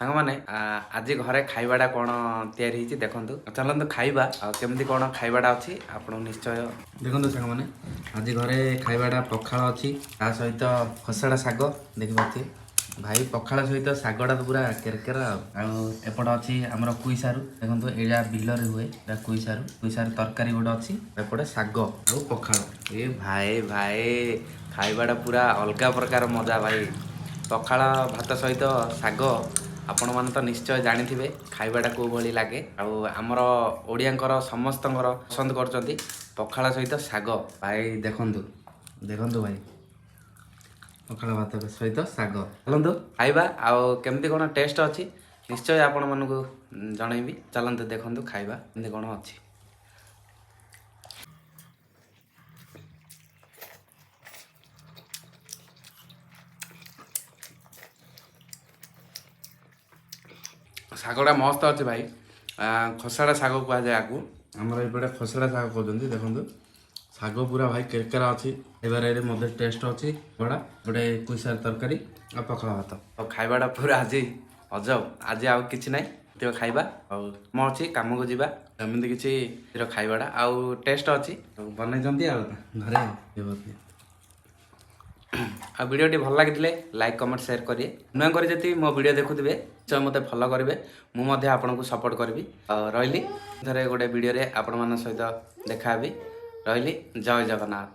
ସାଙ୍ଗମାନେ ଆଜି ଘରେ ଖାଇବାଟା କ'ଣ ତିଆରି ହେଇଛି ଦେଖନ୍ତୁ। ଚାଲନ୍ତୁ ଖାଇବା ଆଉ କେମିତି କ'ଣ ଖାଇବାଟା ଅଛି ଆପଣଙ୍କୁ ନିଶ୍ଚୟ ଦେଖନ୍ତୁ। ସାଙ୍ଗମାନେ ଆଜି ଘରେ ଖାଇବାଟା ପଖାଳ ଅଛି, ତା ସହିତ ଖସଡ଼ା ଶାଗ ଦେଖିପାରୁଥିବେ ଭାଇ। ପଖାଳ ସହିତ ଶାଗଟା ତ ପୁରା କେରକେରା ଆଉ ଏପଟ ଅଛି ଆମର କୁଇସାରୁ ଦେଖନ୍ତୁ, ଏଇଟା ବିଲରେ ହୁଏ, ଏଇଟା କୁଇସାରୁ ତରକାରୀ ଗୋଟେ ଅଛି, ଏପଟେ ଶାଗ ଆଉ ପଖାଳ। ଏ ଭାଇ ଭାଇ ଖାଇବାଟା ପୁରା ଅଲଗା ପ୍ରକାର ମଜା ଭାଇ। ପଖାଳ ଭାତ ସହିତ ଶାଗ ଆପଣମାନେ ତ ନିଶ୍ଚୟ ଜାଣିଥିବେ ଖାଇବାଟା କେଉଁ ଭଳି ଲାଗେ। ଆଉ ଆମର ଓଡ଼ିଆଙ୍କର ସମସ୍ତଙ୍କର ପସନ୍ଦ କରୁଛନ୍ତି ପଖାଳ ସହିତ ଶାଗ। ଭାଇ ଦେଖନ୍ତୁ ଦେଖନ୍ତୁ ଭାଇ, ପଖାଳ ଭାତ ସହିତ ଶାଗ। ଚାଲନ୍ତୁ ଖାଇବା ଆଉ କେମିତି କ'ଣ ଟେଷ୍ଟ ଅଛି ନିଶ୍ଚୟ ଆପଣମାନଙ୍କୁ ଜଣେଇବି। ଚାଲନ୍ତୁ ଦେଖନ୍ତୁ ଖାଇବା କେମିତି କ'ଣ ଅଛି। ଶାଗଟା ମସ୍ତ ଅଛି ଭାଇ। ଖସଡ଼ା ଶାଗ କୁହାଯାଏ ଆକୁ, ଆମର ଏପଟେ ଖସଡ଼ା ଶାଗ କହୁଛନ୍ତି। ଦେଖନ୍ତୁ ଶାଗ ପୁରା ଭାଇ କେରକେରା ଅଛି, ଖାଇବାରେ ମଧ୍ୟ ଟେଷ୍ଟ ଅଛି। ବଡ଼ା ଗୋଟେ କୁଇସାର ତରକାରୀ ଆଉ ପଖାଳ ଭାତ, ଆଉ ଖାଇବାଟା ପୁରା ଆଜି ଅଜବ। ଆଜି ଆଉ କିଛି ନାହିଁ, ଏତିକ ଖାଇବା ଆଉ ମୁଁ ଅଛି କାମକୁ ଯିବା। ଏମିତି କିଛି ଖାଇବାଟା ଆଉ ଟେଷ୍ଟ ଅଛି, ବନେଇଛନ୍ତି ଆଉ ଘରେ। ଆଉ ଭିଡ଼ିଓଟି ଭଲ ଲାଗିଥିଲେ ଲାଇକ୍ କମେଣ୍ଟ ସେୟାର କରିବେ। ନୂଆ କରି ଯଦି ମୋ ଭିଡ଼ିଓ ଦେଖୁଥିବେ ନିଶ୍ଚୟ ମୋତେ ଫଲୋ କରିବେ, ମୁଁ ମଧ୍ୟ ଆପଣଙ୍କୁ ସପୋର୍ଟ କରିବି। ଆଉ ରହିଲି, ଥରେ ଗୋଟେ ଭିଡ଼ିଓରେ ଆପଣମାନଙ୍କ ସହିତ ଦେଖା ହେବି। ରହିଲି, ଜୟ ଜଗନ୍ନାଥ।